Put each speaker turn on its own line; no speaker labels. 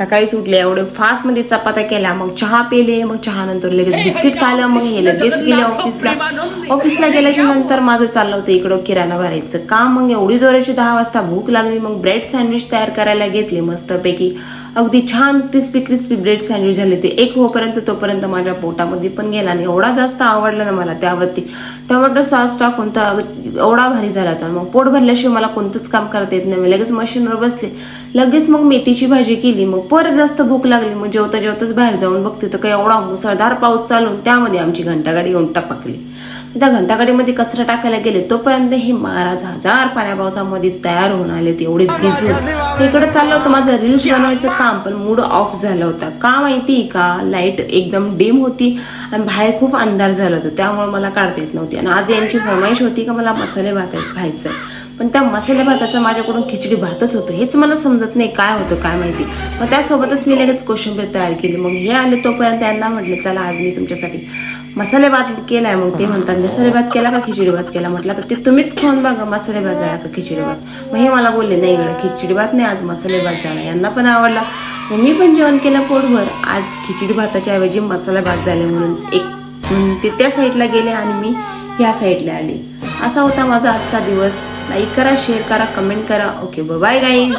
सकाळीच उठले, एवढे फास्ट मध्ये चपात्या केल्या, मग चहा पेले, मग चहा नंतर लगेच बिस्किट खाल्लं, मग हे लगेच गेले ऑफिसला गेल्याच्या नंतर माझं चाललं होतं इकडं किराणा भरायचं काम. मग एवढी जोराची 10 वाजता भूक लागली, मग ब्रेड सँडविच तयार करायला घेतले. मस्तपैकी अगदी छान क्रिस्पी ब्रेड सँडविच झाले. ते एक होईपर्यंत तोपर्यंत माझ्या पोटामध्ये पण गेला आणि एवढा जास्त आवडला ना मला. त्यावरती टोमॅटो सॉस टाकून तर एवढा भारी झाला. तर मग पोट भरल्याशिवाय मला कोणतंच काम करता येत नाही. मी लगेच मशीनवर बसले, लगेच मग मेथीची भाजी केली. मग परत जास्त भूक लागली, मग जेवताच बाहेर जाऊन बघते तर काही एवढा मुसळधार पाऊस चालून त्यामध्ये आमची घंटागाडी येऊन टपकली. त्या घंटागाडीमध्ये कचरा टाकायला गेले तोपर्यंत हे महाराज हजार पाण्या पावसामध्ये तयार होऊन आले. एवढे भिजून इकडे चाललं होतं माझं रील्स बनवायचं काम, पण मूड ऑफ झाला होता. का माहिती का, लाईट एकदम डिम होती आणि बाहेर खूप अंधार झाला होता, त्यामुळे मला काढता येत नव्हती. आणि आज यांची फरमाईश होती का मला मसाले भात खायचं, पण त्या मसाले भाताचं माझ्याकडून खिचडी भातच होतं. हेच मला समजत नाही काय होतं काय माहिती. मग त्यासोबतच मी लगेच कोशिंबीर तयार केली. मग हे आले तोपर्यंत त्यांना म्हटले चला आज मी तुमच्यासाठी मसाले भात केलाय. मग ते म्हणतात मसाले भात केला का खिचडी भात केला. म्हटलं तर ते तुम्हीच खाऊन बघा मसाले भात झाला का खिचडी भात. मग हे मला बोलले नाही गड्या खिचडी भात नाही, आज मसाले भात झाला. यांना पण आवडला. मग मी पण जेवण केलं पोटभर. आज खिचडी भाताच्या ऐवजी मसाला भात झाले म्हणून ते त्या साईडला गेले आणि मी ह्या साईडला आले. असा होता माझा आजचा दिवस. लाईक करा, शेअर करा, कमेंट करा. Okay bye guys.